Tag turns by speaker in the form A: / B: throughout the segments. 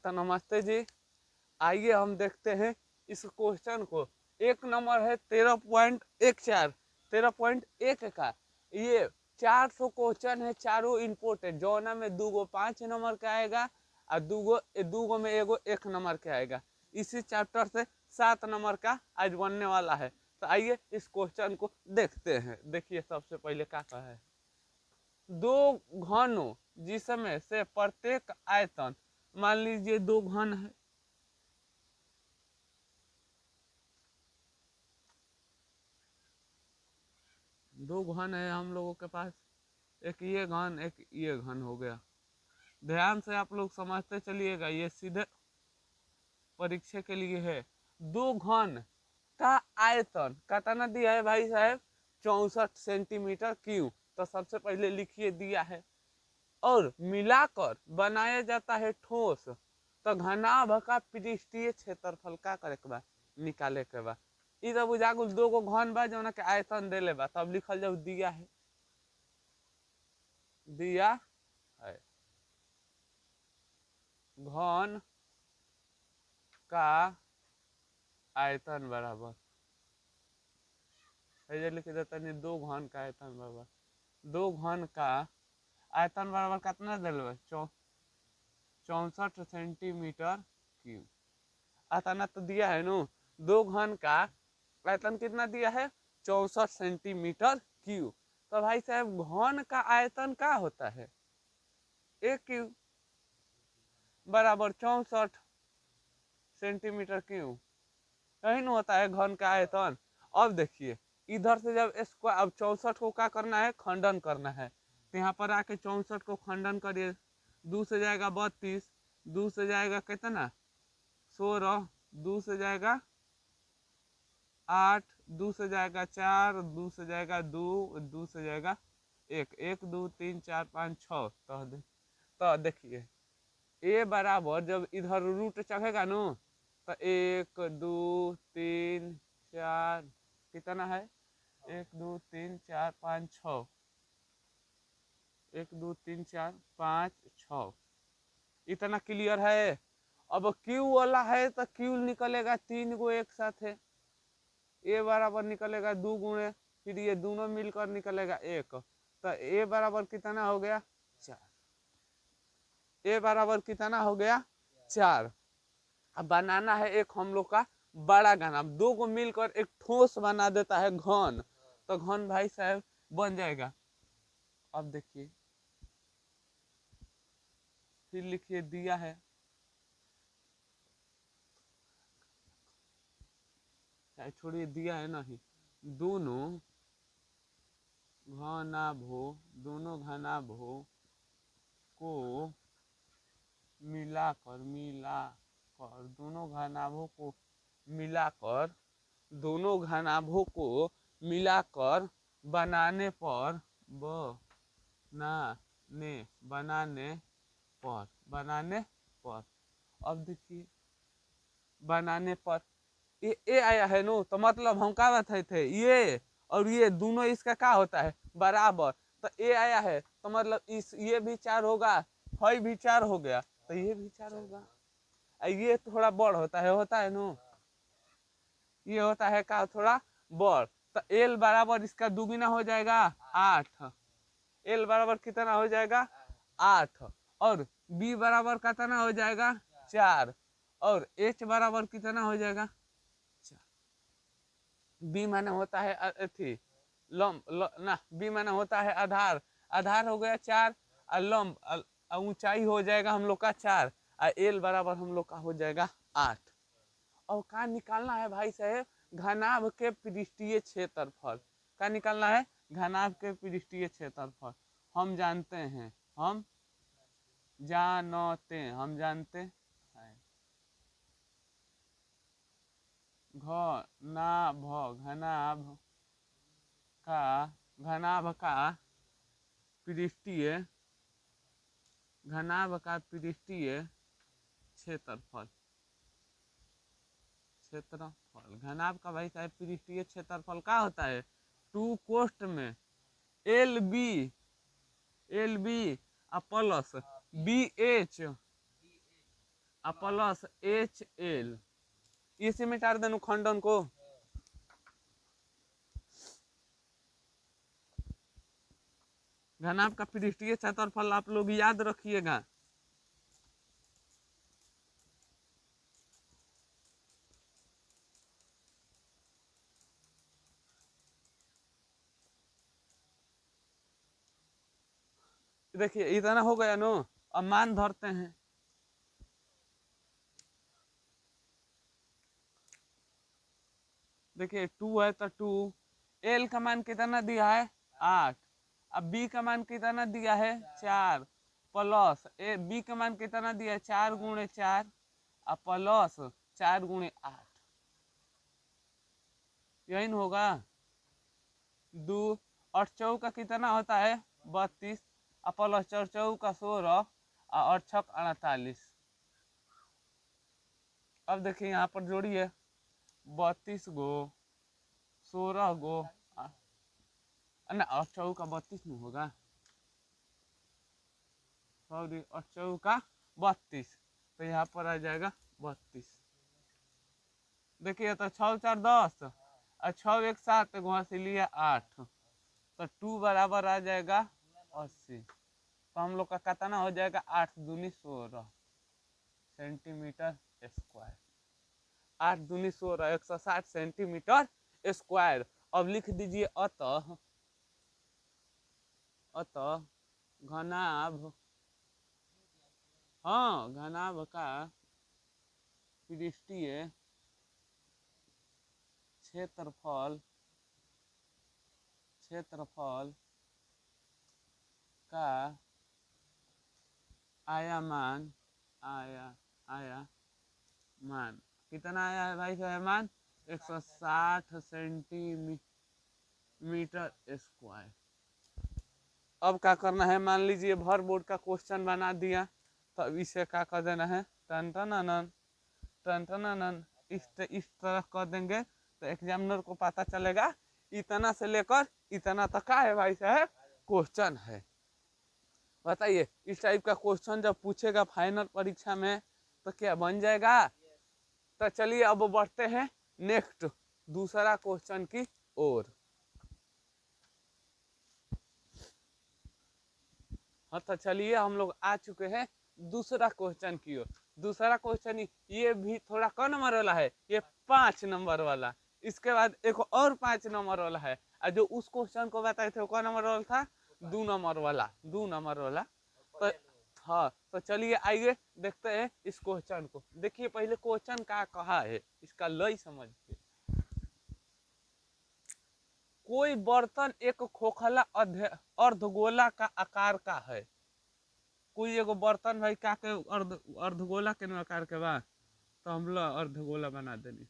A: तो नमस्ते जी। आइए हम देखते हैं इस क्वेश्चन को। एक नंबर है 13.14, 13.1 का। ये 400 क्वेश्चन है, चारों इम्पोर्टेंट। जौना में दूगो 5 नंबर का आएगा और दूगो में एगो 1 नंबर का आएगा। इसी चैप्टर से 7 नंबर का आज बनने वाला है। तो आइए इस क्वेश्चन को देखते हैं। देखिए सबसे पहले क्या कहा है। दो घनों जिसमें से प्रत्येक आयतन, मान लीजिए 2 घन है, दो घन है हम लोगों के पास। एक ये घन, एक ये घन हो गया। ध्यान से आप लोग समझते चलिएगा, ये सीधे परीक्षा के लिए है। दो घन का आयतन कितना दिया है भाई साहब? 64 सेंटीमीटर क्यूब। तो सबसे पहले लिखिए दिया है। और मिलाकर बनाया जाता है ठोस। तो घनाभ का पृष्ठीय क्षेत्रफल का करे के बा, निकाले के बा। इधर बुझागुल दो गो घन बा जौना के आयतन देले बा, तब लिखल जाऊ दिया है। दिया है घन का आयतन बराबर, लिख देता नहीं, दो घन का आयतन बराबर, दो घन का आयतन बराबर कितना दिल बा? 64 सेंटीमीटर क्यूब। आयतन तो दिया है नु। दो घन का आयतन कितना दिया है? 64 सेंटीमीटर क्यूब। तो भाई साहब घन का आयतन क्या होता है? एक क्यूब बराबर 64 सेंटीमीटर क्यूब। यही ना होता है घन का आयतन। अब देखिए इधर से जब स्क्वायर, अब 64 को क्या करना है? खंडन करना है। तो यहाँ पर आके 64 को खंडन करिए। 2 से जाएगा 32, 2 से जाएगा कितना? 16, 2 से जाएगा 8, 2 से जाएगा 4, 2 से जाएगा 2, 2 से जाएगा 1, 1 2 3 4 5 6। तो देखिए ए बराबर जब इधर रूट चढ़ेगा नो, तो 1 2 3 4, कितना है? 1 2 3 4 5 6, 1 2 3 4 5 6। इतना क्लियर है। अब क्यू वाला है तो क्यू निकलेगा 3 गो एक साथ है। ए बराबर निकलेगा 2 गुणे, फिर ये दोनों मिलकर निकलेगा 1। तो ए बराबर कितना हो गया? 4। ए बराबर कितना हो गया? 4। अब बनाना है एक हम लोग का बड़ा घन। अब दो को मिलकर एक ठोस बना देता है घन। तो घन भाई साहब बन जाएगा। अब देखिए फिर लिखिए दिया है। छोड़िए दिया है नहीं, दोनों घनाभो, दोनों घनाभो को मिलाकर दोनों घनाभों को मिलाकर, दोनों घनाभों को मिलाकर बनाने पर, बनाने पर। अब देखिए बनाने पर ये आया है नो, तो मतलब हम क्या बताए थे? ये और ये दोनों इसका क्या होता है? बराबर। तो ये आया है तो मतलब इस ये भी 4 होगा, फाइव भी 4 हो गया, तो ये भी 4 होगा। ये थोड़ा बड़ होता है नो, ये होता है का थोड़ा बड़। तो एल बराबर इसका दुगुना हो जाएगा 8। एल बराबर कितना हो जाएगा? 8। और बी बराबर कितना हो जाएगा? 4। और एच बराबर कितना हो जाएगा? बी माने होता है अथी ना, बी माने होता है आधार। आधार हो गया 4, और लंब ऊंचाई हो जाएगा हम लोग का 4, और एल बराबर हम लोग का हो जाएगा 8। और क्या निकालना है भाई साहब? घनाभ के पृष्ठीय क्षेत्रफल। क्या निकालना है? घनाभ के पृष्ठीय क्षेत्रफल। हम जानते हैं, हम जानते हैं घनाभ का पृष्ठीय, घनाभ का पृष्ठीय क्षेत्रफल। घनाभ का भाई साहब पृष्ठीय क्षेत्रफल क्या होता है? 2 कोष्ठ में L B plus B H आ प्लस एच एल, इसी में टार देनु खंडन को। घनाभ का पृष्ठीय क्षेत्रफल आप लोग याद रखिएगा। देखिए इतना हो गया नो, अब मान धरते हैं। देखिए 2 है तो 2, एल का मान कितना दिया है 8, अब बी का मान कितना दिया है 4, प्लस ए बी का मान कितना दिया है 4 गुणे 4 और प्लस 4 गुणे 8, यही न होगा। 2 और 4 का कितना होता है 32 और प्लस 4 का 16 और 6 48। अब देखिए यहाँ पर जोड़िए 32 गो 16 गो ना, और 4 का 32 नहीं होगा, सॉरी, और 4 का 32, तो यहाँ पर आ जाएगा 32। देखिए तो 6 4 10 और 6 1 7 घुस लिया 8, तो 2 बराबर आ जाएगा 80। तो हम लोग का कितना हो जाएगा 8 दूनी 16 सेंटीमीटर स्क्वायर। 8 दूनी 16 160 सेंटीमीटर स्क्वायर। अब लिख दीजिए अतः घनाभ, हाँ घनाभ का पृष्ठीय क्षेत्रफल का आयामान कितना आया है भाई आयामान 160 सेंटीमीटर स्क्वायर। अब क्या करना है, मान लीजिए भर बोर्ड का क्वेश्चन बना दिया, तो अब इसे क्या कर देना है टन इस तरह कर देंगे तो एग्जामिनर को पता चलेगा इतना से लेकर इतना तक का है भाई साहब क्वेश्चन है। बताइए इस टाइप का क्वेश्चन जब पूछेगा फाइनल परीक्षा में तो क्या बन जाएगा। तो चलिए अब बढ़ते हैं नेक्स्ट दूसरा क्वेश्चन की ओर। हाँ तो चलिए हम लोग आ चुके हैं दूसरा क्वेश्चन की ओर। दूसरा क्वेश्चन ये भी थोड़ा कम नंबर वाला है, ये 5 नंबर वाला। इसके बाद एक और 5 नंबर वाला है, और जो उस क्वेश्चन को बताए थे वो कौन नंबर वाला था 2 नंबर वाला। तो हाँ तो चलिए आइए देखते हैं इस क्वेश्चन को। देखिए पहले क्वेश्चन क्या कहा है, इसका लय समझिए। कोई बर्तन एक खोखला अर्धगोला का आकार का है। कोई एगो बर्तन भाई का के अर्धगोला के आकार के बा, तो हम लोग अर्धगोला बना देनी।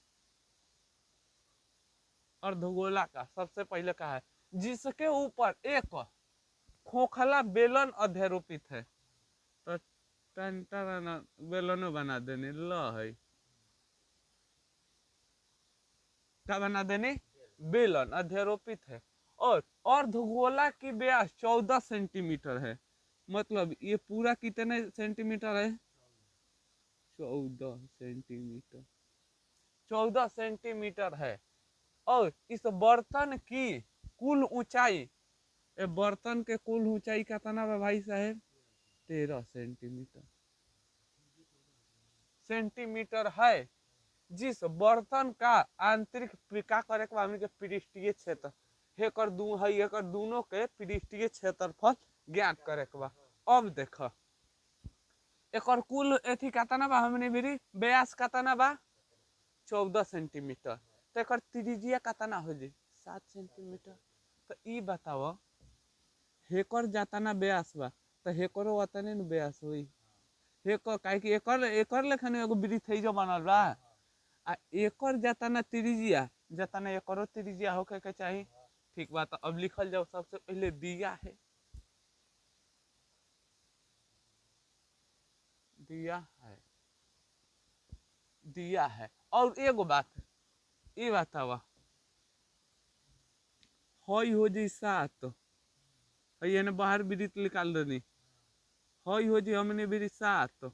A: अर्धगोला का सबसे पहले कहा है जिसके ऊपर एक खोखला बेलन अध्यारोपित है, तो बेलन बना देनी। ल है क्या बना देनी, बेलन अध्यारोपित है। और अर्धगोला की व्यास 14 सेंटीमीटर है। मतलब ये पूरा कितने सेंटीमीटर है 14 सेंटीमीटर, 14 सेंटीमीटर है। और इस बर्तन की कुल ऊंचाई, बर्तन के कुल ऊंचाई कितना है भाई साहब 13 सेंटीमीटर है। जिस बर्तन का आंतरिक का करे के पृष्ठीय क्षेत्र हेकर दोनों के पृष्ठीय क्षेत्रफल ज्ञात करे के बा। अब देख एक कुल एथी कितना बा हमने भी व्यास कितना बा 14 सेंटीमीटर, तो एक त्रिज्या कितना हो जाए 7 सेंटीमीटर। तो ई बताओ हेकर जातना व्यास बा तो हेकरो उतने न व्यास होई। हेकर काहे कि एकर लेखन एगो वृत्त है जो बनल बा, आ एकर जातना त्रिज्या जातना एकरो त्रिज्या होके के चाहिए। ठीक बात, अब लिखल जाओ सबसे पहले दिया है, दिया है। और एगो बात ये बतावा हई हो जी 7, ये बाहर वृत्त निकाल देनी, हई हो जी हमने भी 7,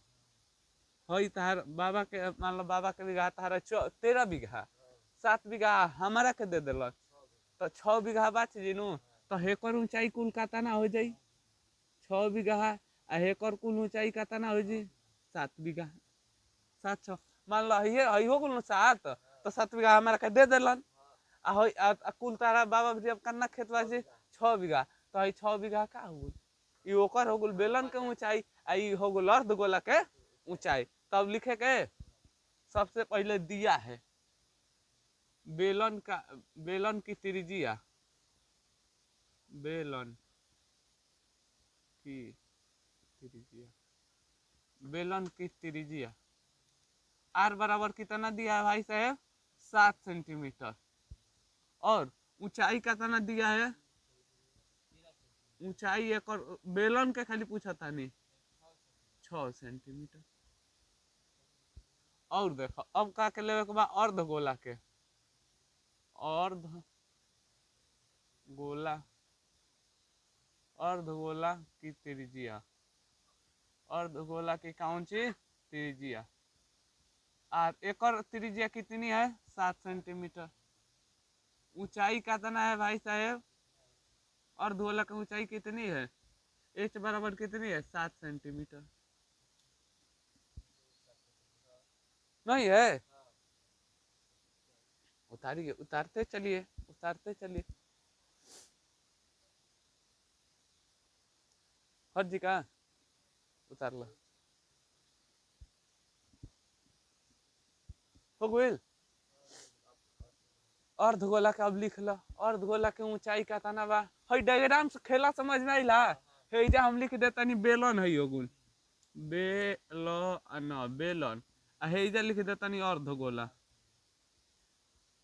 A: हई तार बाबा के मान लो बाबा के बीघा तारा 13 बीघा, 7 बीघा हमारा के दे दिलक तो 6 बीघा बाच जिनू। तो हेकर ऊंचाई कुल कातना हो जाई 6 बीघा, आ हेकर कुल ऊंचाई कातना हो जी 7 बीघा। 7 6 मान लो ये हई हो कुल 7, तो 7 बीघा हमारा के दे दिलन। आ हई कुल तारा बाबा जब कन्ना खेत बाजी 6 बीघा, तो हई 6 बीघा का हो ई ओकर हो गेल बेलन के ऊंचाई, आ ई हो गेल अर्ध गोला के ऊंचाई। तब लिखे के सबसे पहले दिया है बेलन की त्रिज्या, बेलन की त्रिज्या, बेलन की त्रिज्या आर बराबर कितना दिया है भाई साहब 7 सेंटीमीटर। और ऊंचाई कितना दिया है, ऊंचाई एक और बेलन के खाली पूछा था नहीं 6 सेंटीमीटर। और देखो अब का के लेवे के बाद अर्ध गोला के, अर्ध गोला, अर्ध गोला की त्रिज्या, अर्ध गोला की कौन सी त्रिज्या, और एक और त्रिज्या कितनी है 7 सेंटीमीटर। ऊंचाई कितना है भाई साहब, अर्ध गोला की ऊंचाई कितनी है, एच बराबर कितनी है 7 सेंटीमीटर। नहीं है, उतारिए, उतारते चलिए, उतारते चलिए। हर जी का उतार लो हो गई। अर्ध गोला का अब लिख लो, अर्ध गोला के ऊंचाई का तना बा, हई डायग्राम से खेला समझ में आइला। हे जा हम लिख देता नहीं बेलन है योगुन, बेलन, बेलन, आ हे जा लिख देता नहीं अर्ध गोला,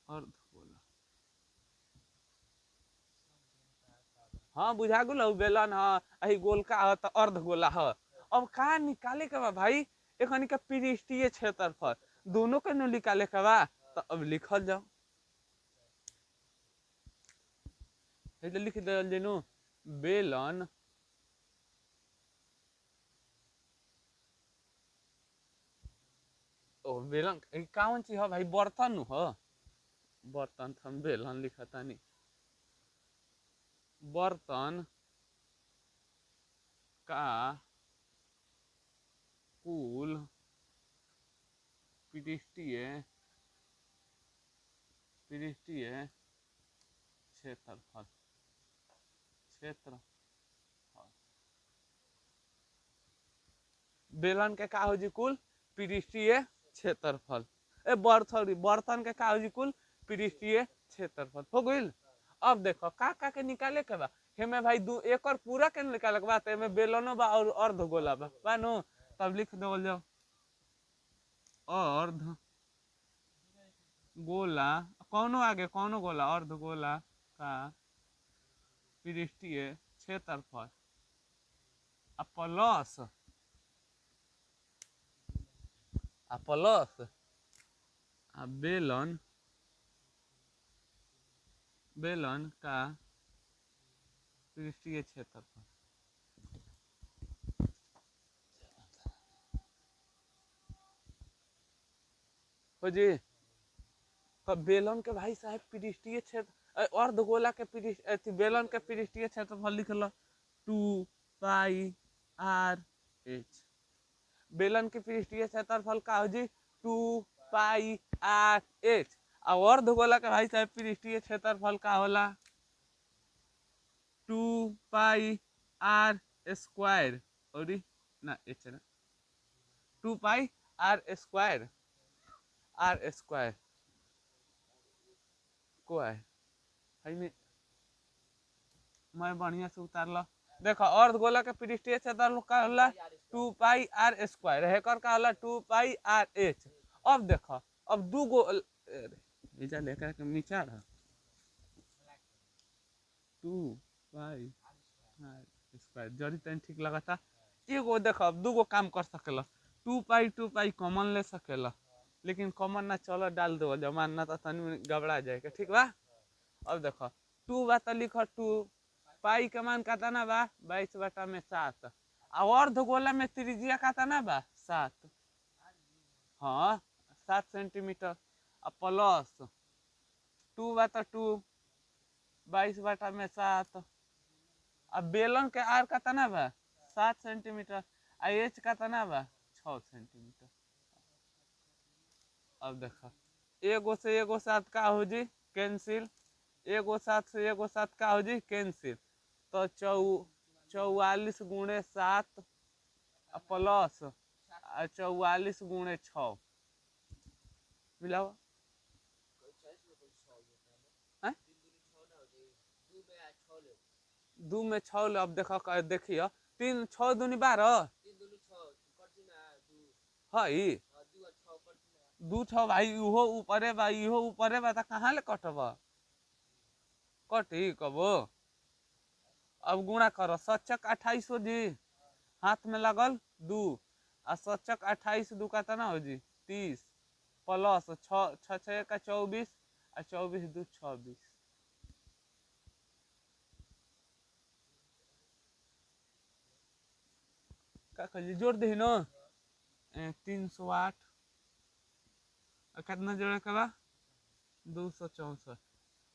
A: अर्ध गोला। हाँ बुझा गुल बेलन हाँ, अही गोल का है तो अर्ध गोला है। अब का निकाले के बा भाई, एखनी का पृष्ठीय क्षेत्रफल दोनों के न निकाले के बा, तो अब लिखल जाओ, लिख दे जेनु बेलन ओ बेलन कौन चीज है भाई, बर्तन नु हो, बर्तन हम बेलन लिखता नहीं, बर्तन का कुल पृष्ठीय क्षेत्रफल, क्षेत्रफल बेलन के का हो जी कुल पृष्ठीय क्षेत्रफल, ए सॉरी बर्तन के का हो जी कुल पृष्ठीय क्षेत्रफल हो गइल। अब देखो का के निकाले के बा, हेमे भाई दू एक और पूरा के निकाले के बा, तो एमे बेलनो बा और अर्ध गोला बा बानो, तब लिख देवल जाओ अर्ध गोला, कौनो आगे कौनो गोला, अर्ध गोला का पृष्ठीय क्षेत्रफल प्लस बेलन, बेलन का पृष्ठीय क्षेत्रफल। हो जी, तो बेलन के भाई साहब पृष्ठीय क्षेत्र, अर्ध गोला के पृष्ठ बेलन के पृष्ठीय क्षेत्रफल लिख लो 2 पाई आर एच। बेलन की पृष्ठीय क्षेत्रफल का हो जी 2 पाई आर एच, और अर्ध गोला के भाई साहब पृष्ठीय क्षेत्रफल का होला 2 पाई आर स्क्वायर, और ना एच ना 2 pi r square, are square को है मैं बढ़िया से उतार लो। देखो अर्ध गोला के पृष्ठीय क्षेत्रफल का होला 2 पाई आर स्क्वायर, हेकर का होला 2 पाई आर एच। अब देखो अब दू गो इजा लेकर के नीचा रहा 2 पाई आर स्क्वायर जरी तन ठीक लगता। एगो देखो अब दू गो काम कर सकेला, 2 पाई कॉमन ले सकेला, लेकिन कॉमन ना चलो डाल दो जमान ना तो तनी गबड़ा जाएगा, ठीक बा। अब देखो 2 बा तो लिखो 2 पाई के मान कितना बा 22 बटा में 7, और अर्ध गोला में त्रिज्या कितना बा 7, हाँ 7 सेंटीमीटर अब प्लस 2/2 22/7। अब बेलन के आर का तना बा 7 सेंटीमीटर आ एच का तना बा 6 सेंटीमीटर। अब देखा एगो से एगो साथ का हो जी कैंसिल, एगो साथ से एगो साथ का हो जी कैंसिल। तो 44 × 7 प्लस 44 × 6 मिलाओ। हैं? 2 में 6 ले। अब देखो देखिए 3 6 दूनी 12 है 2 6 भाई इहो ऊपरे बा इहो ऊपरे बा त कहाँ ले कटब कटी कबो। अब गुणा करो 7×28 हो जी हाथ में लगल 2 आ 7×28 का तना हो जी 30 प्लस 6 6 का 24 आ 24 2 26। का कहिए जोड़ दे न 308 कितना जोड़े के बा 264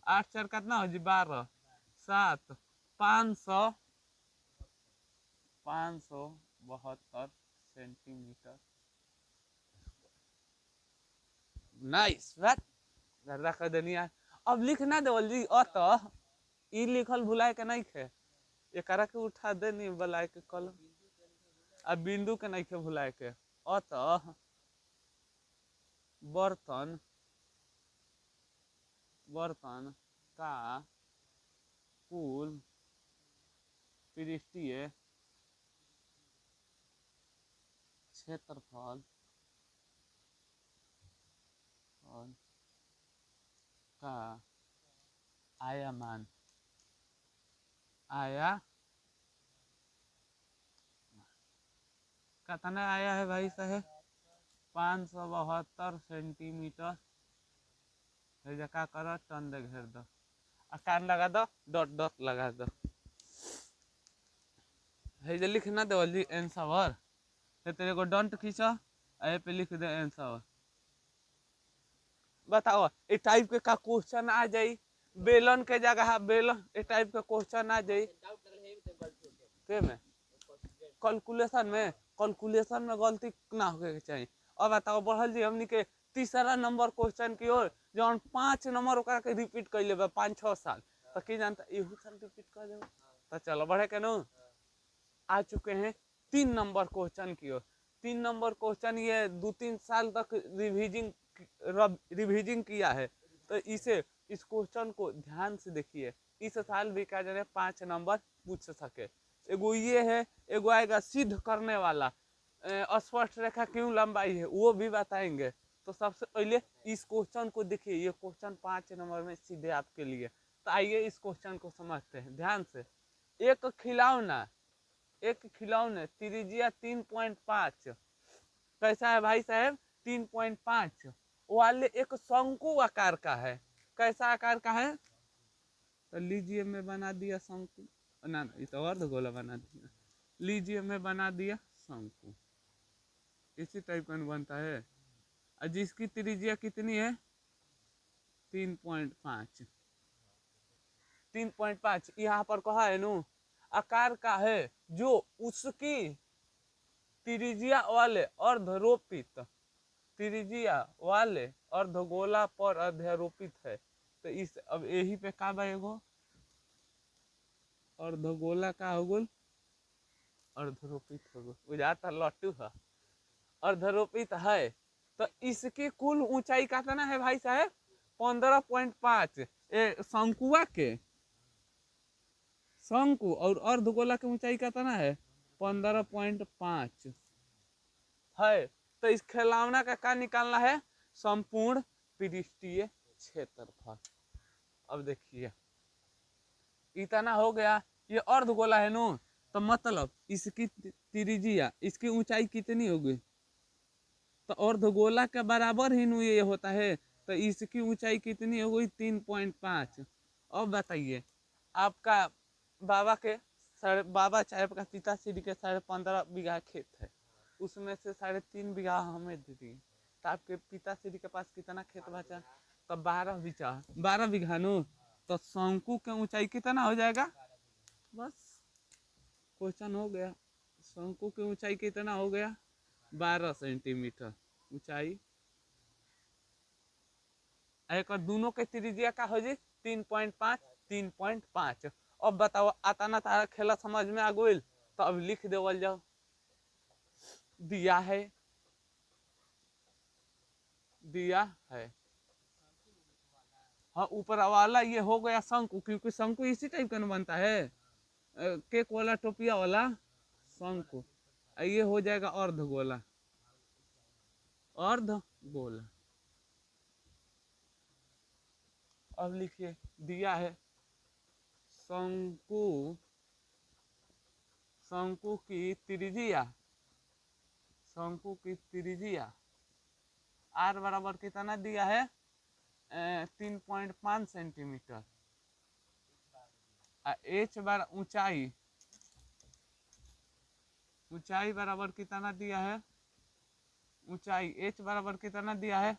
A: 8 4 कितना हो जी 12 7 572 सेंटीमीटर। नाइस बात रख देनी। अब लिख ना देवल जी ई लिखल भुलाए के नहीं खे एकरा के उठा देनी बुलाए के कलम अब बिंदु के नहीं खे भुलाए के बर्तन बर्तन का कुल पृष्ठीय क्षेत्रफल का आयामान आया कितना आया है भाई साहब 572 सेंटीमीटर। का कर टन दे घेर दो आ कान लगा दो डॉट डॉट लगा दो। है जे लिख ना देवल जी आंसर है तेरे को डॉट खींचा ए पे लिख दे आंसर। बताओ इस टाइप के का क्वेश्चन आ जाई बेलन के जगह बेलन इस टाइप के क्वेश्चन आ जाई के में कैलकुलेशन में गलती ना होके के चाहिए। अब बताओ बढ़ल जी हमनी के तीसरा नंबर क्वेश्चन की ओर जौन 5 नंबर ओकरा के रिपीट कर लेबे 5 6 साल तो की जानता एहू साल रिपीट कर देबे। तो चलो बढ़े के नो आ चुके हैं 3 नंबर क्वेश्चन की ओर। 3 नंबर क्वेश्चन ये 2-3 साल तक रिविजन किया है तो इसे इस क्वेश्चन को ध्यान से देखिए इस साल भी क्या जाने 5 नंबर पूछ सके। एगो ये है एगो आएगा सिद्ध करने वाला स्पष्ट रेखा क्यों लंबाई है वो भी बताएंगे। तो सबसे पहले इस क्वेश्चन को देखिए ये क्वेश्चन 5 नंबर में सीधे आपके लिए। तो आइए इस क्वेश्चन को समझते हैं ध्यान से। एक खिलौने त्रिज्या 3.5 कैसा है भाई साहब 3.5 वाले एक शंकु आकार का है। कैसा आकार का है तो लीजिए मैं बना दिया शंकु ना ये तो अर्धगोला बना दिया। लीजिए मैं बना दिया शंकु इसी टाइप का बनता है और जिसकी त्रिज्या कितनी है 3.5 3.5 यहाँ पर कहा है नु आकार का है जो उसकी त्रिज्या वाले अर्धगोला पर अध्यारोपित है। तो इस अब यही पे का बा एगो अर्धगोला का हो गल अर्धरोपित हो गल बुझाता लट्टू है अर्धरोपित है। तो इसकी कुल ऊंचाई कितना है भाई साहब 15.5 शंकुआ के शंकु और अर्धगोला की ऊंचाई कितना है 15.5 है। तो इस खिलौना का निकालना है संपूर्ण पृष्ठीय क्षेत्रफल। अब देखिए इतना हो गया ये अर्धगोला है नो तो मतलब इसकी त्रिज्या इसकी ऊंचाई कितनी होगी तो अर्धगोला के बराबर ही नु ये होता है। तो इसकी ऊंचाई कितनी हो गई 3.5। अब बताइए आपका बाबा चाहे आपका पिताश्री के 15.5 बीघा खेत है उसमें से 3.5 बीघा हमें दे दिए तो आपके पिताश्री के पास कितना खेत बचा? तो 12 बीघा, 12 बीघा नु। तो शंकु की ऊंचाई कितना हो जाएगा? बस क्वेश्चन हो गया। शंकु की ऊंचाई कितना हो गया? 12 सेंटीमीटर ऊंचाई। एक और दोनों के त्रिज्या का हो जी 3.5, 3.5। अब बताओ आता ना तारा खेला समझ में आ गई? तो अब लिख देवल जाओ। दिया है, दिया है। हाँ ऊपर वाला ये हो गया शंकु, क्योंकि शंकु इसी टाइप का बनता है, केक वाला टोपिया वाला शंकु। ये हो जाएगा अर्ध गोला, अर्ध गोला। अब लिखिए, दिया है शंकु, शंकु की त्रिज्या, शंकु की त्रिज्या आर बराबर कितना दिया है? 3.5 सेंटीमीटर। एच बार ऊंचाई, ऊंचाई बराबर कितना दिया है? ऊंचाई एच बराबर कितना दिया है?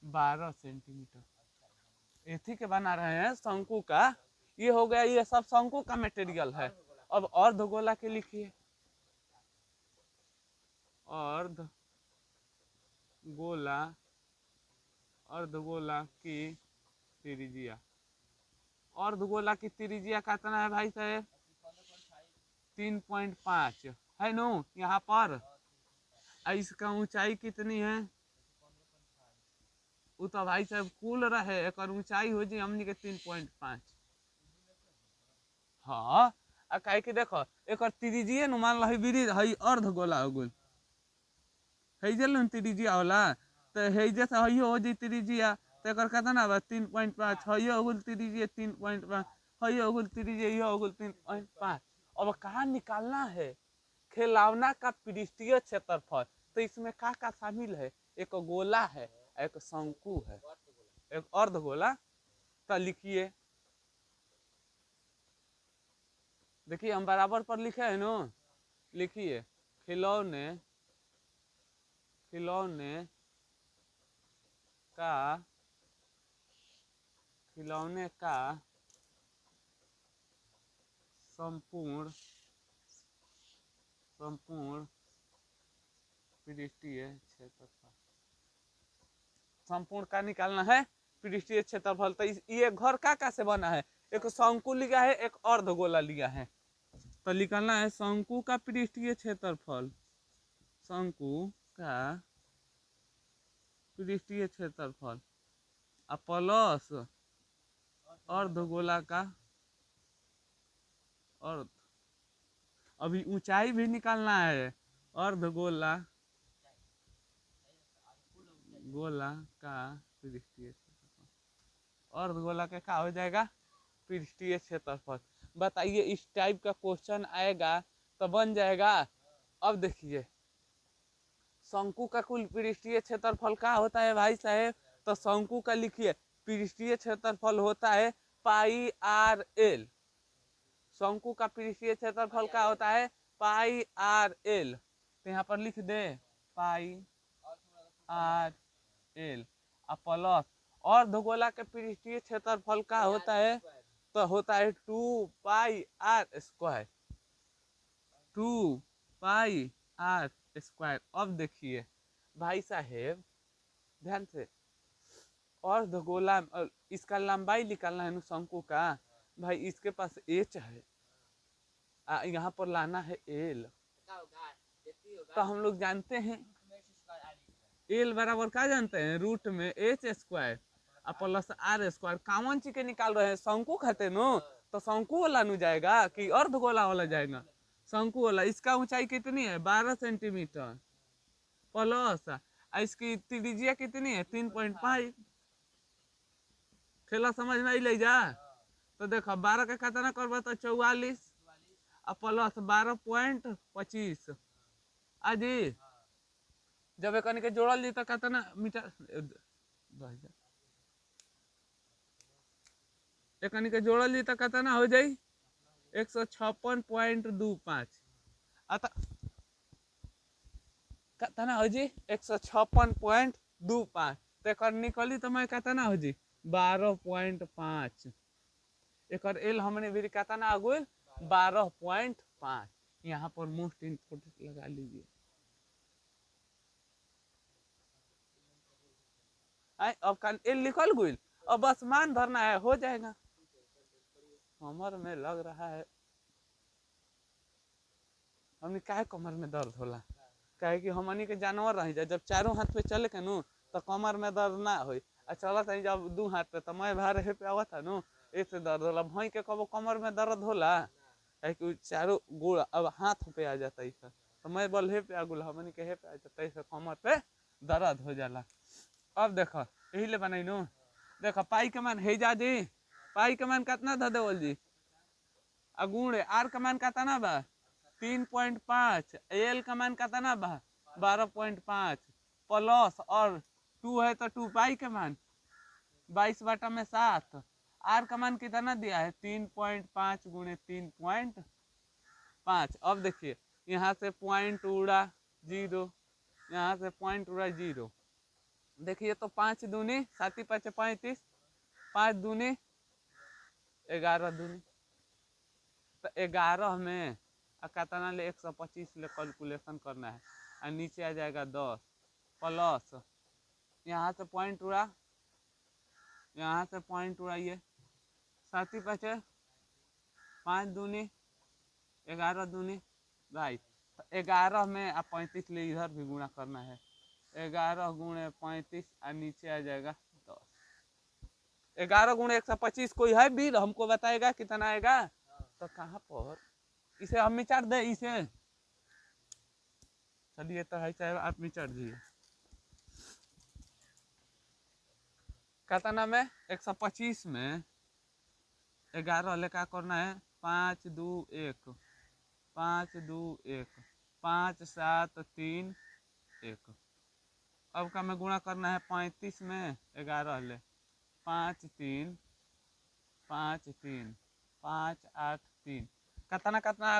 A: 12 सेंटीमीटर। एथी के बना रहे हैं शंकु का। ये हो गया, ये सब शंकु का मटेरियल है। अब अर्धगोला के लिखिए, अर्ध गोला, अर्धगोला की त्रिज्या, अर्धगोला की त्रिज्या कितना है भाई साहब? 3.5 है नो यहाँ पर। इसका ऊंचाई कितनी है? वो तो भाई साहब कुल रहे, एक ऊंचाई हो जी हमनी के 3.5। हाँ कहे कि देखो एक त्रिज्या नु मान लो हई अर्धगोला हो गई, हेजल त्रिज्या होला। तो हेजे से हइयो हो जी त्रिज्या, तो एक कितना बा? 3.5। हइयो हो गई त्रिज्या 3.5, हइयो हो गई त्रिज्या, इहो हो गई 3.5। अब कहाँ निकालना है? खिलौना का पृष्ठीय क्षेत्रफल। तो इसमें क्या शामिल है? एक गोला है, एक शंकु है, एक अर्धगोला। तो लिखिए, देखिए हम बराबर पर लिखे है नो। लिखिए, खिलौने, खिलौने का, खिलौने का संपूर्ण, संपूर्ण पृष्ठीय क्षेत्रफल, संपूर्ण का निकालना है पृष्ठीय क्षेत्रफल। तो ये घर का से बना है? एक शंकु लिया है, एक अर्धगोला लिया है। तो निकालना है शंकु का पृष्ठीय क्षेत्रफल, शंकु का पृष्ठीय क्षेत्रफल प्लस अर्धगोला का अर्ध। अभी ऊंचाई भी निकालना है, अर्धगोला, गोला का पृष्ठीय क्षेत्रफल, अर्धगोला का क्या हो जाएगा? पृष्ठीय क्षेत्रफल। बताइए इस टाइप का क्वेश्चन आएगा तो बन जाएगा। अब देखिए शंकु का कुल पृष्ठीय क्षेत्रफल क्या होता है भाई साहेब? तो शंकु का लिखिए, पृष्ठीय क्षेत्रफल होता है पाई आर एल। शंकु का पृष्ठीय क्षेत्रफल क्या होता है? पाई आर एल। तो यहाँ पर लिख दे पाई आर एल प्लस अर्धगोला के पृष्ठीय क्षेत्रफल का होता है? तो होता है 2 pi r square, 2 pi r square. अब देखिए भाई साहेब ध्यान से, अर्धगोला इसका लंबाई निकालना है शंकु का। भाई इसके पास एच है, यहाँ पर लाना है एल। तो हम लोग जानते हैं एल बराबर क्या जानते हैं? रूट में H square plus R square. Common चीज के निकाल रहे हैं, शंकु खाते नो। तो शंकु वाला नु जाएगा कि अर्धगोला वाला जाएगा? शंकु वाला। इसका ऊंचाई कितनी है? 12 सेंटीमीटर प्लस इसकी त्रिज्या कितनी है? 3.5। खेला समझ में ले जा। तो देखो 12 का कितना करबा? तो 44 प्लस 12.25 आजी। जब एक के जोड़ल जी तो कितना मीटर? एक के जोड़ल जी तो कितना हो जाई? 156.25। कितना हो जी 156.25 तो एक निकली तो मैं कितना हो जी 12.5 एक एल हमने भी कितना आ गई 12.5 यहाँ पर मोस्ट इम्पोर्टेंट लगा लीजिए अब एल निकल गई अब बस मान धरना है हो जाएगा कमर में लग रहा है हमने काहे कमर में दर्द होला काहे कि हमनी के जानवर रही जा जब चारों हाथ पे चले के नु तो कमर में दर्द ना होई आ चलत है जब दू हाथ पे तो मैं भार हे पे आवत है नु ऐसे दर्द होला भई के कबो कमर में दर्द होला काहे कि चारों गोड़ अब हाथ पे आ जाता है तो मैं बल हे पे आ गुल हमनी के हे पे आ जाता है कमर पे दर्द हो जाला अब देखो यही ले बनाई नु देखो पाई के मान हे जा जी पाई के मान कितना ध देवल जी आ गुणे आर का मान कितना बा 3.5 एल का मान कितना बा 12.5 प्लस और 2 है तो 2 पाई के मान 22/7 आर का मान कितना दिया है 3.5 गुणे 3.5 अब देखिए यहाँ से पॉइंट उड़ा 0 यहाँ से पॉइंट उड़ा 0 देखिए तो 5 दूनी 7 5 35 5 दूनी 11 दूनी तो 11 में कितना ले 125 ले कैलकुलेशन करना है और नीचे आ जाएगा 10 प्लस यहाँ से पॉइंट उड़ा यहाँ से पॉइंट उड़ाइए 7 5 5 दूनी 11 दूनी राइट तो 11 में आप 35 ले इधर भी गुणा करना है 11 गुणे 35 और नीचे आ जाएगा 10 11 गुणे 125 कोई है भी हमको बताएगा कितना आएगा तो कहाँ पर इसे हम मिटार दे इसे चलिए तो है चाहे आप मिटार दीजिए कितना में 125 में 11 ले क्या करना है 5 2 1 5 2 1 5 7 3 1 अब का में गुणा करना है 35 में 11 ले 5 3 5 3 5 8 3 कितना कितना आ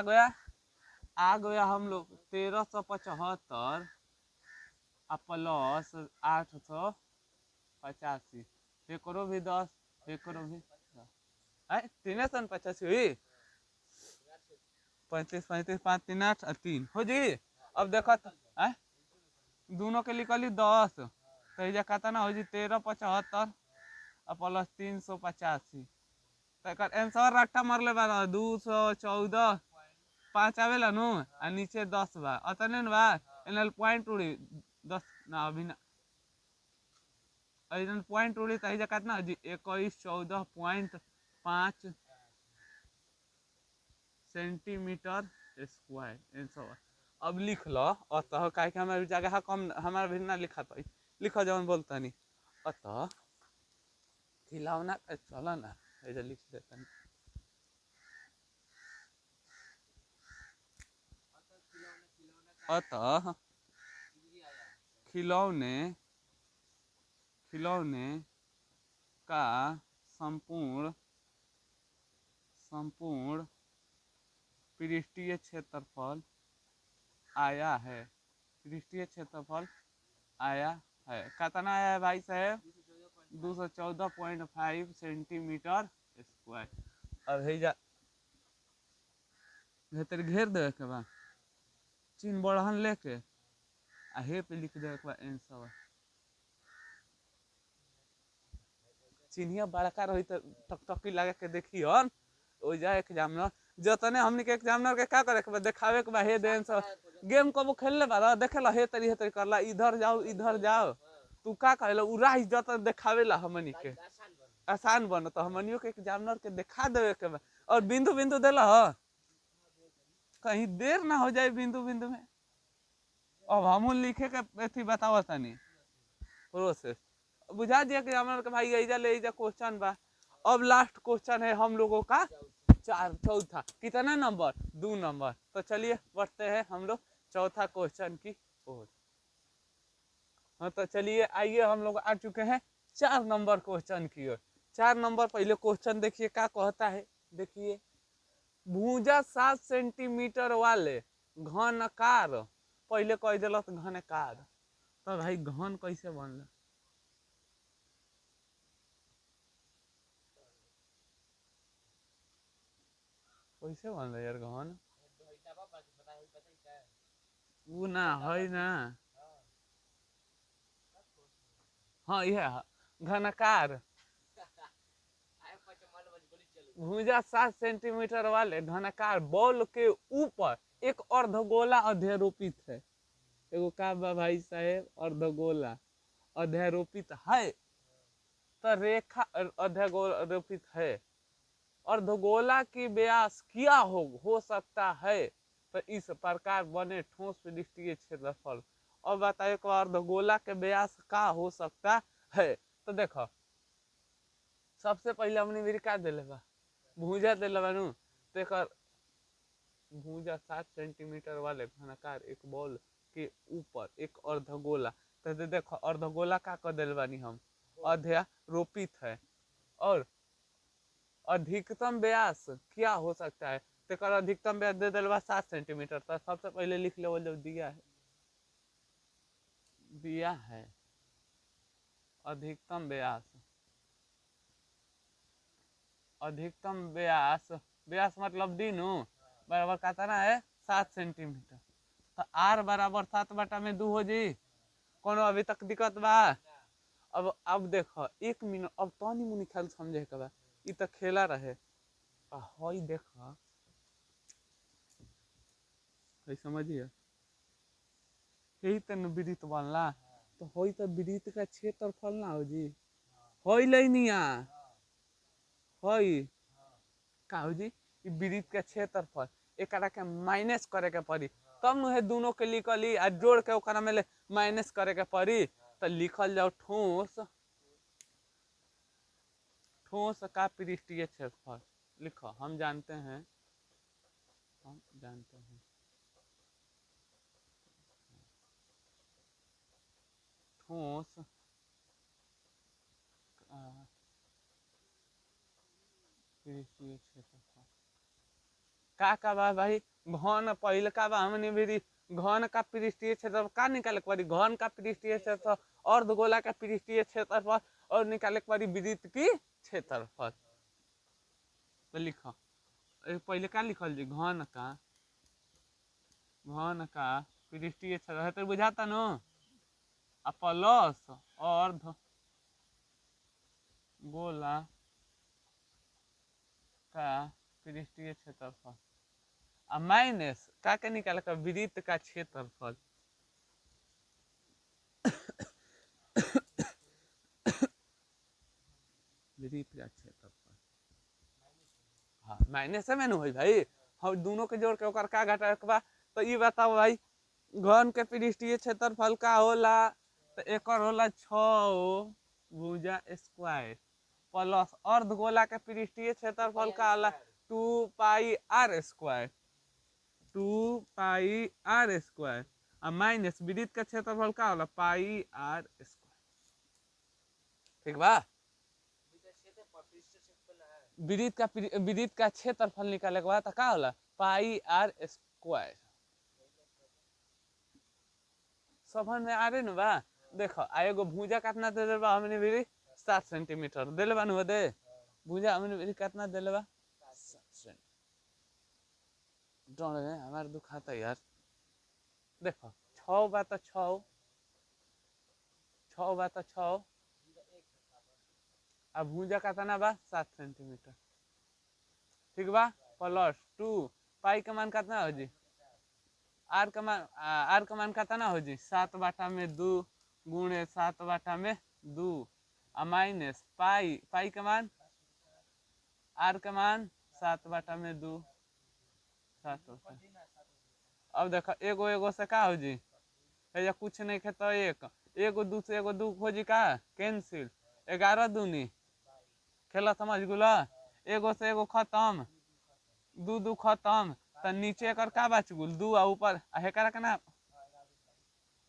A: गया हम लोग 1375 प्लस 885 एकरो भी 10 एकरो भी 385 हुई 35 35 5 3 8 और 3 हो जी अब देखो दोनों के निकली 10 तो ये कितना हो जी 1375 प्लस 385 तो एक आंसर रट्टा मारले बा 214 5 आवेला नु आ नीचे 10 बा अतने न बा एनल पॉइंट उड़ी 10 ना अभी ना अइजन पॉइंट उड़ी त कितना जी 21 14.5 सेंटीमीटर स्क्वायर आंसर अब लिख लो अतः काहे कि हमारी जगह कम हमारा भी ना लिखा तो लिखो जवन बोलता नहीं अतः खिलौना चलो ना ऐसे लिख देता नहीं अतः खिलौने खिलौने का संपूर्ण पृष्ठीय क्षेत्रफल आया है पृष्ठीय क्षेत्रफल आया है कितना आया है भाई साहब 214.5 सेंटीमीटर स्क्वायर अब है जा तेरे घेर दे के बा चिन्ह बढ़न लेके आ हे पे लिख दे के बा आंसर चिन्हिया बड़का रही तो टकटकी लगा के देखी हन ओ जा एग्जामिनर जतने हमनी के एग्जामिनर के का करे के देखावे के बा हे दे आंसर गेम कबो खेलले बा देखेला हे तरी करला इधर जाओ तू का कहला उ राह जत देखावेला हमनी के आसान बन तो हमनियो के एग्जामिनर के दिखा देवे के बा और बिंदु बिंदु देला ह कहीं देर ना हो जाए बिंदु बिंदु में अब हम लिखे के एथी बतावा तनी प्रोसेस बुझा दिया कि हमारे के भाई ऐजा ले ऐजा क्वेश्चन बा अब लास्ट क्वेश्चन है हम लोगों का चौथा कितना नंबर 2 नंबर तो चलिए बढ़ते हैं हम लोग चौथा क्वेश्चन की ओर हाँ तो चलिए आइए हम लोग आ चुके हैं 4 नंबर क्वेश्चन की ओर 4 नंबर पहले क्वेश्चन देखिए क्या कहता है देखिए भुजा 7 सेंटीमीटर वाले घनकार पहले कह दिल घनकार, तो भाई घन कैसे बनल? कैसे बनल यार घन? वो ना है ना। हाँ यह घनकार भुजा 7 सेंटीमीटर वाले घनकार बॉल के ऊपर एक अर्धगोला अध्यारोपित है। एगो का बा भाई साहेब, अर्धगोला अध्यारोपित है। तो रेखा अध्यारोपित है, अर्धगोला की व्यास क्या हो सकता है? तो इस प्रकार बने ठोस पृष्ठीय क्षेत्रफल। और बताइए कि अर्धगोला के व्यास का हो सकता है? तो देखो सबसे पहले हमने मेरी का दिले बा भूजा दिले बानू। तो एक भूजा 7 सेंटीमीटर वाले घनकार एक बॉल के ऊपर एक अर्धगोला। तो देखो अर्धगोला का कर दिल बानी हम, अध्यारोपित है। और अधिकतम व्यास क्या हो सकता है? तो अधिकतम व्यास दे दिल बा 7 सेंटीमीटर। तो सबसे पहले लिख लो जो दिया है, दिया है अधिकतम व्यास, अधिकतम व्यास, व्यास मतलब दिनू बराबर कहता ना है 7 सेंटीमीटर। तो आर बराबर 7/2 हो जी। कोनो अभी तक दिक्कत बा? अब देखो 1 मिनट, अब तनी मुनी ख्याल समझे के बा। इ तो खेला रहे हई देखो, हई समझिए यही तो वृत्त बनला। तो हई तो वृत्त का क्षेत्रफल ना हो जी, हई लेनिया हई का हो जी वृत्त का क्षेत्रफल। एकरा के माइनस करे के पड़ी, तब न दोनों के लिखली आ जोड़ के ओकरा में माइनस करे के पड़ी। तो लिखल जाओ ठोस, ठोस का पृष्ठीय क्षेत्रफल। लिखो हम जानते हैं, हम जानते हैं ठोस पृष्ठीय क्षेत्रफल का बा भाई? घन पहले का बा हमने भी घन का पृष्ठीय क्षेत्रफल का निकाले के पड़ी, घन का पृष्ठीय क्षेत्रफल, अर्धगोला का पृष्ठीय क्षेत्रफल, और निकाले के पड़ी वृत्त की क्षेत्रफल। तो लिखो पहले का लिखल जी घन का, घन का पृष्ठीय क्षेत्रफल तो बुझाता नो, प्लस अर्ध गोला का पृष्ठीय क्षेत्रफल आ माइनस का के निकाल कर वृत्त का क्षेत्रफल। वृत्त का क्षेत्रफल हाँ माइनस में हो भाई। हम दोनों के जोड़ के ओकर का घटा के बा? तो ये बताओ भाई घन के पृष्ठीय क्षेत्रफल का होला? तो एक होला 6 भुजा स्क्वायर प्लस अर्धगोला के पृष्ठीय क्षेत्रफल का होला 2 पाई r स्क्वायर, 2 पाई r स्क्वायर और माइनस वृत्त का क्षेत्रफल का होला पाई r स्क्वायर। ठीक बा? वृत्त का क्षेत्रफल निकाले के बाद का होला पाई r स्क्वायर। समझ में आ रही न बा? देखो एगो भुजा कितना दे बा हमने भी 7 सेंटीमीटर दिले बा नु दे भुजा हमने भी कितना दिले बा 7 सेंटीमीटर। हमारे दुखाता यार। देखो 6 बा तो 6, 6 बा तो 6 अब भुजा कितना बा 7 सेंटीमीटर। ठीक बा? प्लस 2 पाई का मान कितना हो जी? आर का मान कितना हो जी? 7/2 गुणे 7/2 माइनस पाई का मान, आर का मान 7/2 7। अब देखो एगो एगो से का हो जी? या कुछ नहीं खे तो एगो दू से एगो दू हो जी का कैंसिल, 11 दूनी खेला समझ गुला, एगो से एगो खत्म, दू दू खत्म। तो नीचे कर का बच गुल 2 आ ऊपर हेकर के ना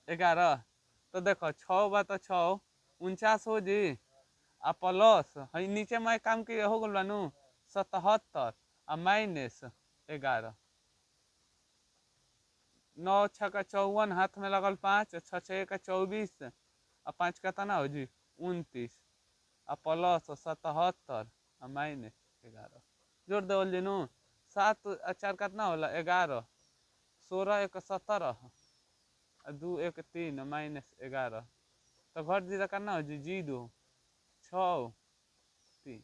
A: 11। तो देखो 6 बा तो 6 49 हो जी आ प्लस है नीचे में काम के हो गल बानू 77 आ माइनस 11 9 छक्का 54, हाथ में लगल 5, 6 6 का 24 और 5 का तना हो जी 29 और प्लस 77 और माइनस 11 जोड़ देवल जी नु 7 और 4 कितना होला 11, 16 1 17 और 2 1 3 माइनस 11 तो घट जी करना हो जी 0 6 3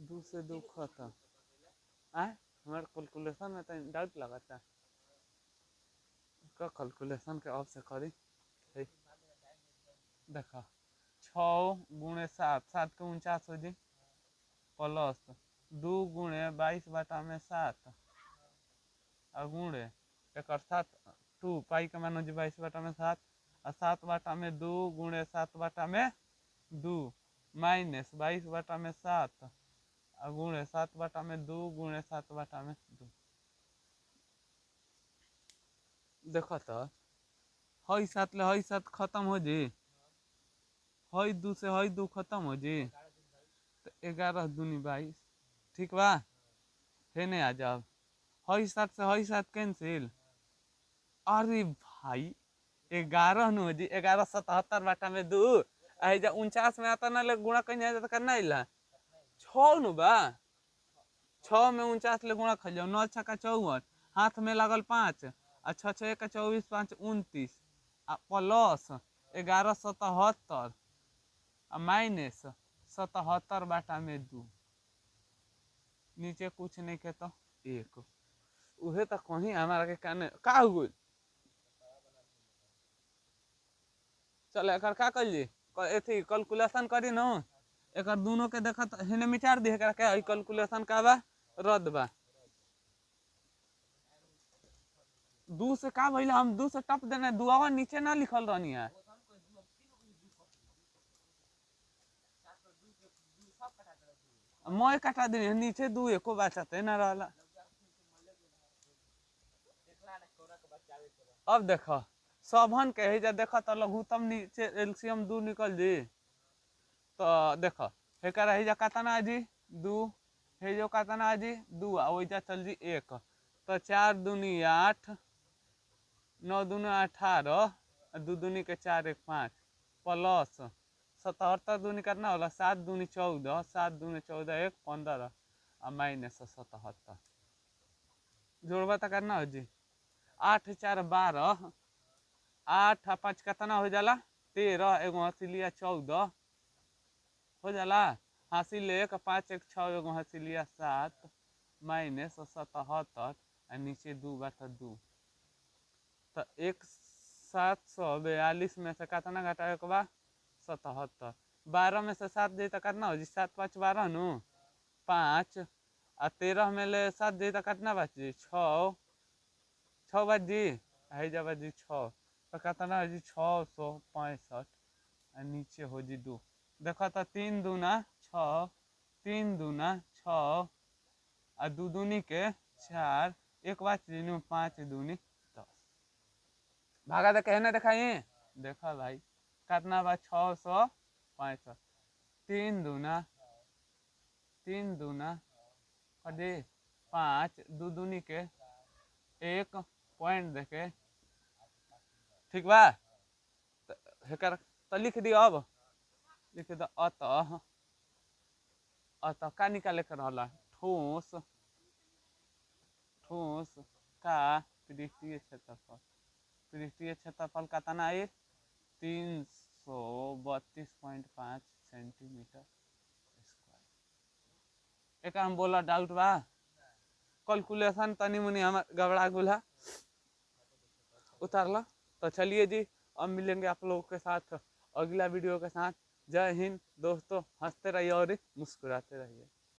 A: 2 से 2 खत्म आए हमारे कैलकुलेशन में तो डाउट लगाता का कैलकुलेशन के ऑफ से करी देखा 6 गुणे 7 7 के 49 हो जी प्लस 2 गुणे 22 बटा में 7 और गुणे एक 7 2 पाई के मानो जी 22 बटा में 7 और 7 बटा में 2 गुणे 7 बटा में 2 माइनस 22 बटा में 7 और गुणे 7 बटा में 2 गुणे 7 बटा में 2 देखो तो हई 7 ले हई 7 खत्म हो जी हई 2 से हई 2 खत्म हो जी तो 11 दूनी 22 ठीक बा है नहीं आ जाओ हई 7 से हई 7 कैंसिल अरे भाई 11 नु जी 11 77 बटा में 2 आई जा 49 में आता ना ले गुणा कहीं जाता करना इला 6 नु बा 6 में 49 ले गुणा कर जाओ 9 छक्का 54 हाथ में लगल 5 और 6 6 का 24 5 29 प्लस 11 77 माइनस 77 बटा में 2 नीचे कुछ नहीं के तो 1 उहे तो कहीं हमारा के काने का हो गई चल एक का कर ली एथी कैलकुलेशन करी न एक दोनों के देखा हेने मिटार दी एकरा के कैलकुलेशन का बा रद्द बा 2 से का भइल हम 2 से टप देने दुआवा नीचे ना लिखल रहनी है मैं कटा दी नीचे 2 एको बचाते ना रहला अब देखो सबन के है जा देखा तो लघुत्तम नीचे एलसीएम 2 निकल जी तो देखो हेकर है जा कतना जी 2 है जो कतना जी 2 ओइजा चल जी 1 तो 4 दूनी 8 9 दूनी 18 2 दूनी के 4 1 5 प्लस 77 दूनी करना होला 7 दूनी 14 7 दूनी 14 1 15 और माइनस 77 जोड़बा तो करना हो जी 8 4 12 8 5 कितना हो जाला 13 एगो हसीलिया 14 हो जाला हासिल 1 5 1 6 एगो हसीलिया 7 माइनस 77 और नीचे 2 बटा 2 तो 1742 में से कितना घटावे के बा 77 12 में से 7 दी तो कितना हो जी 7 5 12 नु 5 और 13 में ले 7 दी तो कितना बच जी 6 6 बच जी है जा बच जी 6 तो कितना हो जी 665 और नीचे हो जी 2 देखो तो 3 दूना 6 3 दूना 6 और 2 दूनी के 4 एक बात जी 5 दूनी 10 भागा दे कहने दिखाई देखा भाई कितना बा 665 3 दूना अरे 5 2 दूनी के 1 पॉइंट देखे ठीक बा हेकर तो लिख दियो अब लिख दो अतः का निकाले कर होला ठोस का पृष्ठीय क्षेत्रफल कितना है 332.5 सेंटीमीटर स्क्वायर एक हम बोला डाउट बा कैलकुलेशन तनी मुनी हम गबड़ा गुला उतार लो तो चलिए जी अब मिलेंगे आप लोगों के साथ अगला वीडियो के साथ जय हिंद दोस्तों हंसते रहिए और मुस्कुराते रहिए।